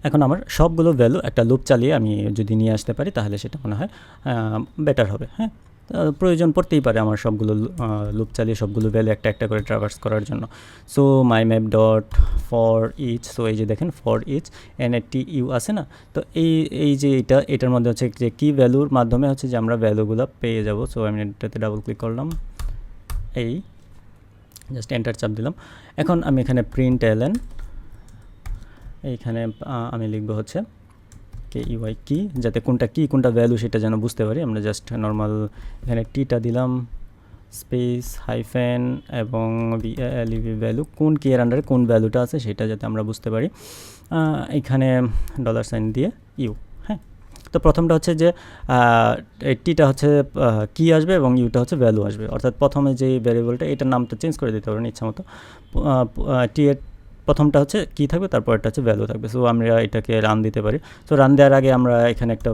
এখন আমার সবগুলো ভ্যালু একটা লুপ চালিয়ে আমি যদি নিয়ে আসতে পারি তাহলে সেটা মনে হয় বেটার হবে। হ্যাঁ, প্রয়োজন পড়তেই পারে আমার সবগুলো লুপ চালিয়ে সবগুলো ভ্যালু একটা একটা করে ট্রাভার্স করার জন্য। So my map dot for each, so এই যে দেখেন ফর ইচ NATU আছে না, তো এই যে এটার মধ্যে হচ্ছে যে কি ভ্যালুর মাধ্যমে হচ্ছে যে আমরা ভ্যালুগুলো পেয়ে যাব। সো আমি এটাতে ডাবল ক্লিক করলাম, এই জাস্ট এন্টার চাপ দিলাম। এখন আমি এখানে প্রিন্ট এলএন, এইখানে আমি লিখবো হচ্ছে KEY কি, যাতে কোনটা কি কোনটা ভ্যালু সেটা যেন বুঝতে পারি। আমরা জাস্ট নর্মাল এখানে টিটা দিলাম, স্পেস হাইফেন এবং ভ্যালু, কোন কি এর আন্ডারে কোন ভ্যালুটা আছে সেটা যাতে আমরা বুঝতে পারি। এখানে $সাইন দিয়ে ইউ। হ্যাঁ, তো প্রথমটা হচ্ছে যে টিটা হচ্ছে কি আসবে এবং ইউটা হচ্ছে ভ্যালু আসবে, অর্থাৎ প্রথমে যে ভ্যারিয়েবলটা এটার নামটা চেঞ্জ করে দিতে পারেন ইচ্ছা মতো। টি এর প্রথমটা হচ্ছে কি থাকবে, তারপরটা হচ্ছে ভ্যালু থাকবে। সো আমরা এটাকে রান দিতে পারি। সো রান দেওয়ার আগে আমরা এখানে একটা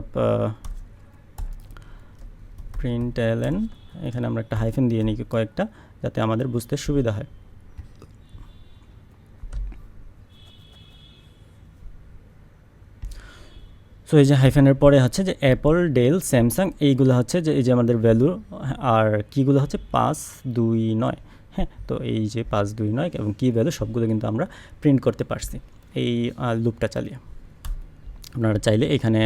প্রিন্ট এলএন, এখানে আমরা একটা হাইফেন দিয়ে নিই কয়েকটা, যাতে আমাদের বুঝতে সুবিধা হয়। সো এই যে হাইফেনের পরে হচ্ছে যে অ্যাপল, ডেল, স্যামসাং, এইগুলো হচ্ছে যে এই যে আমাদের ভ্যালু, আর কিগুলো হচ্ছে 529। হ্যাঁ, তো এই যে 529 এবং কি ভ্যালু সবগুলো কিন্তু আমরা প্রিন্ট করতে পারছি এই লুপটা চালিয়ে। আপনারা চাইলে এখানে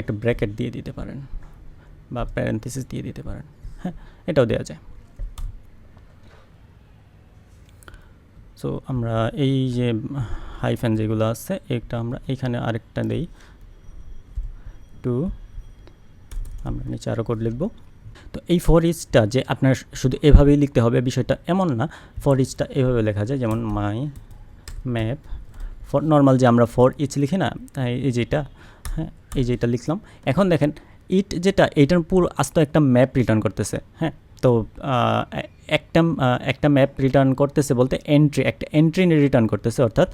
একটা ব্র্যাকেট দিয়ে দিতে পারেন বা প্যারেন্থেসিস দিয়ে দিতে পারেন। হ্যাঁ, এটাও দেওয়া যায়। সো আমরা এই যে হাইফেন যেগুলো আছে একটা আমরা এখানে আরেকটা দেই, টু, আমরা নিচে আরও কোড লিখব। তো এই ফর ইচটা যে আপনার শুধু এভাবেই লিখতে হবে বিষয়টা এমন না, ফর ইচটা এভাবে লেখা যায়, যেমন মাই ম্যাপ ফর, নর্মাল যে আমরা ফর ইচ লিখি না, এই যেটা, হ্যাঁ এই যেটা লিখলাম। এখন দেখেন ইট যেটা, এইটার পুরো আস্ত একটা ম্যাপ রিটার্ন করতেছে। হ্যাঁ, তো একটা ম্যাপ রিটার্ন করতেছে বলতে একটা এন্ট্রি রিটার্ন করতেছে, অর্থাৎ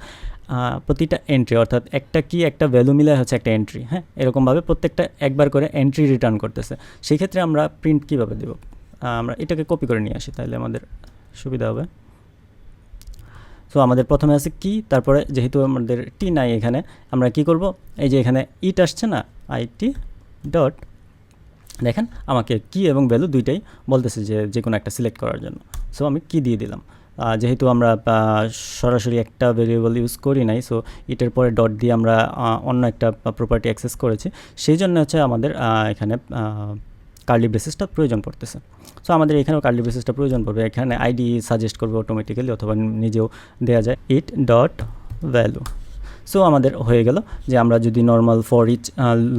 প্রতিটা এন্ট্রি, অর্থাৎ একটা কি একটা ভ্যালু মিলে হচ্ছে একটা এন্ট্রি। হ্যাঁ, এরকমভাবে প্রত্যেকটা একবার করে এন্ট্রি রিটার্ন করতেছে। সেই ক্ষেত্রে আমরা প্রিন্ট কীভাবে দেব, আমরা এটাকে কপি করে নিয়ে আসি, তাহলে আমাদের সুবিধা হবে। সো আমাদের প্রথমে আছে কি, তারপরে যেহেতু আমাদের টি নাই এখানে, আমরা কি করব, এই যে এখানে ইট আসছে না, আইটি ডট, দেখেন আমাকে কি এবং ভ্যালু দুইটাই বলতেছে যে কোনো একটা সিলেক্ট করার জন্য। সো আমি কি দিয়ে দিলাম, যেহেতু আমরা সরাসরি একটা ভেরিয়েবল ইউজ করি নাই, সো ইটের পরে ডট দিয়ে আমরা অন্য একটা প্রপার্টি অ্যাক্সেস করেছি, সেই জন্য হচ্ছে আমাদের এখানে কার্লি ব্রেসেসটা প্রয়োজন পড়তেছে। সো আমাদের এখানেও কার্লি ব্রেসেসটা প্রয়োজন পড়বে, এখানে আইডি সাজেস্ট করবে অটোমেটিক্যালি, অথবা নিজেও দেওয়া যায়, ইট ডট ভ্যালু। সো আমাদের হয়ে গেল যে আমরা যদি normal for each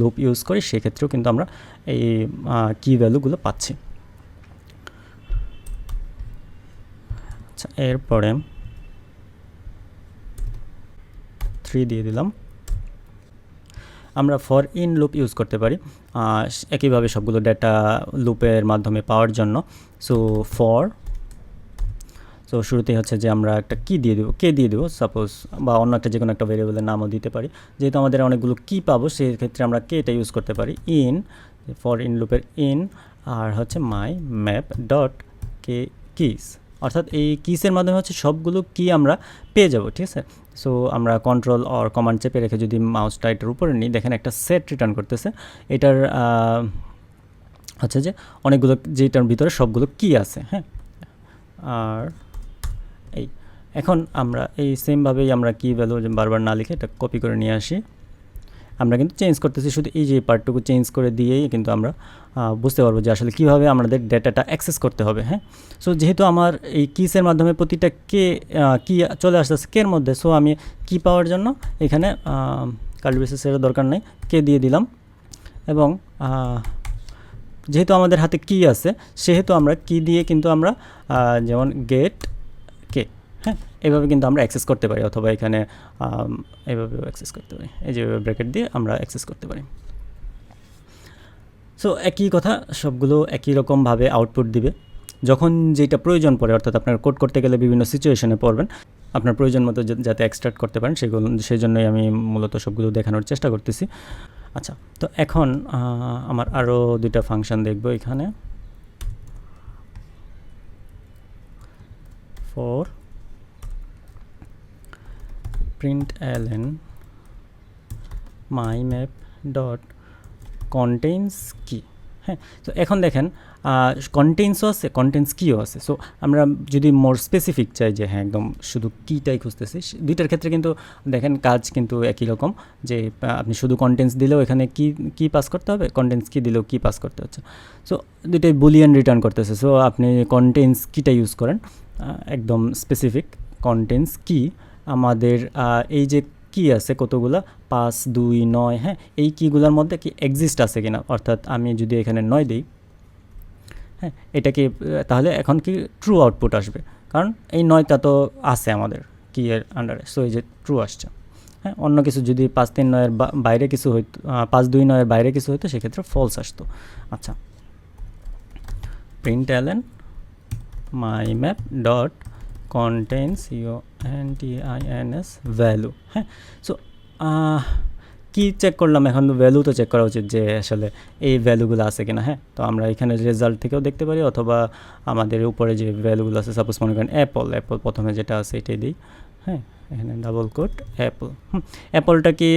loop use করি সেক্ষেত্রেও কিন্তু আমরা এই কি ভ্যালুগুলো পাচ্ছি। আচ্ছা, এরপরে 3 দিয়ে দিলাম। আমরা ফর ইন লুপ ইউজ করতে পারি একইভাবে সবগুলো ডেটা লুপের মাধ্যমে পাওয়ার জন্য। সো ফর, সো শুরুতেই হচ্ছে যে আমরা একটা কি দিয়ে দেবো, কে দিয়ে দেবো সাপোজ, বা অন্য একটা যে কোনো একটা ভেরিয়েবলের নামও দিতে পারি। যেহেতু আমাদের অনেকগুলো কি পাবো সেক্ষেত্রে আমরা কেটা ইউজ করতে পারি। ইন, ফর ইন লুপের ইন, আর হচ্ছে মাই ম্যাপ ডট কে কিস, অর্থাৎ এই কিসের মাধ্যমে হচ্ছে সবগুলো কি আমরা পেয়ে যাব। ঠিক আছে, সো আমরা কন্ট্রোল অর কমান্ড চেপে রেখে যদি মাউসটা এটার উপরে নিই, দেখেন একটা সেট রিটার্ন করতেছে। এটার হচ্ছে যে অনেকগুলো, যেটার ভিতরে সবগুলো কি আছে। হ্যাঁ, আর এই এখন আমরা এই সেমভাবেই আমরা কি ভ্যালু বারবার না লিখে এটা কপি করে নিয়ে আসি। আমরা কিন্তু চেঞ্জ করতেছি, শুধু এই যে পার্টটুকু চেঞ্জ করে দিয়েই কিন্তু আমরা বুঝতে পারবো যে আসলে কীভাবে আমাদের ডেটাটা অ্যাক্সেস করতে হবে। হ্যাঁ, সো যেহেতু আমার এই কিসের মাধ্যমে প্রতিটা কি চলে আসতেছে কের মধ্যে, সো আমি কি পাওয়ার জন্য এখানে কার্লি ব্রেসেসের দরকার নেই, কে দিয়ে দিলাম। এবং যেহেতু আমাদের হাতে কি আছে সেহেতু আমরা কি দিয়ে কিন্তু আমরা যেমন গেট কে, হ্যাঁ এভাবে কিন্তু আমরা অ্যাক্সেস করতে পারি, অথবা এখানে এভাবেও অ্যাক্সেস করতে পারি, এই যে ব্র্যাকেট দিয়ে আমরা অ্যাক্সেস করতে পারি। সো একই কথা, সবগুলো একই রকমভাবে আউটপুট দিবে যখন যেটা প্রয়োজন পড়ে, অর্থাৎ আপনার কোড করতে গেলে বিভিন্ন সিচুয়েশনে পড়বেন, আপনার প্রয়োজন মতো যাতে এক্সট্রাক্ট করতে পারেন সেই জন্যই আমি মূলত সবগুলো দেখানোর চেষ্টা করতেছি। আচ্ছা, তো এখন আমার আরও দুইটা ফাংশন দেখব এখানে। For print LN my map dot contents কি। হ্যাঁ, তো এখন দেখেন কন্টেন্টসও আছে, কন্টেন্টস কিও আছে। সো আমরা যদি মোর স্পেসিফিক চাই যে হ্যাঁ একদম শুধু কিটাই খুঁজতেছি, দুইটার ক্ষেত্রে কিন্তু দেখেন কাজ কিন্তু একই রকম, যে আপনি শুধু কন্টেন্টস দিলেও এখানে কি পাস করতে হবে, কন্টেন্টস কি দিলেও কি পাস করতে হচ্ছে। সো দুইটাই বুলিয়ান রিটার্ন করতেছে। সো আপনি কন্টেন্টস কিটা ইউজ করেন, একদম স্পেসিফিক কন্টেন্টস কি। আমাদের এই যে কি আছে কতগুলা, 5, 2, 9, হ্যাঁ, এই কিগুলোর মধ্যে কি এক্সিস্ট আছে কিনা, অর্থাৎ আমি যদি এখানে 9 দিই, হ্যাঁ, এটা কি তাহলে এখন কি ট্রু আউটপুট আসবে, কারণ এই 9টা তো আছে আমাদের কি এর আন্ডারে। সো এই যে ট্রু আসছে। হ্যাঁ, অন্য কিছু যদি 5, 3, 9 এর বাইরে কিছু হইতো, 5, 2, 9 এর বাইরে কিছু হইতো, সেক্ষেত্রে ফলস আসতো। আচ্ছা, println my map dot contents CONTINS value. হ্যাঁ, সো কি চেক করলাম, এখন ভ্যালু তো চেক করা উচিত যে আসলে এই ভ্যালুগুলো আছে কিনা। হ্যাঁ, তো আমরা এখানে রেজাল্ট থেকেও দেখতে পারি, অথবা আমাদের উপরে যে ভ্যালুগুলো আছে, সাপোজ মনে করেন অ্যাপল প্রথমে যেটা আছে এটাই দিই। হ্যাঁ, এখানে ডাবল কোট অ্যাপল। অ্যাপলটা কি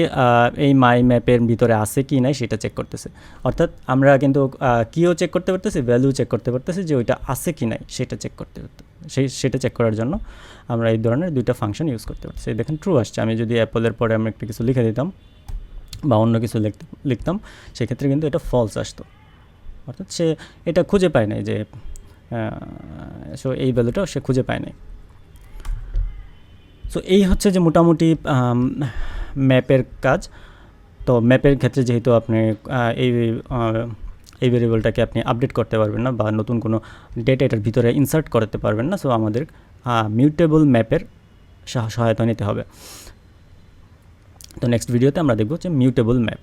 এই মাই ম্যাপের ভিতরে আছে কি নাই সেটা চেক করতেছে। অর্থাৎ আমরা কিন্তু কিও চেক করতে পারতেছি, ভ্যালু চেক করতে পারতেছি, যে ওইটা আছে কি নাই সেটা চেক করতে পারতে, সেটা চেক করার জন্য আমরা এই ধরনের দুইটা ফাংশন ইউজ করতে পারতেছি। দেখেন ট্রু আসছে। আমি যদি অ্যাপলের পরে আমি একটা কিছু লিখে দিতাম বা অন্য কিছু লিখতাম, সেক্ষেত্রে কিন্তু এটা ফলস আসতো, অর্থাৎ সে এটা খুঁজে পায় নাই, যে সো এই ভ্যালুটাও সে খুঁজে পায় নাই। সো এই হচ্ছে যে মোটামুটি ম্যাপের কাজ। তো ম্যাপের ক্ষেত্রে যেহেতু আপনি এই ভেরিয়েবলটাকে আপনি আপডেট করতে পারবেন না, বা নতুন কোনো ডেটা এটার ভিতরে ইনসার্ট করতে পারবেন না, সো আমাদের মিউটেবল ম্যাপের সহায়তা নিতে হবে। তো নেক্সট ভিডিওতে আমরা দেখব যে মিউটেবল ম্যাপ।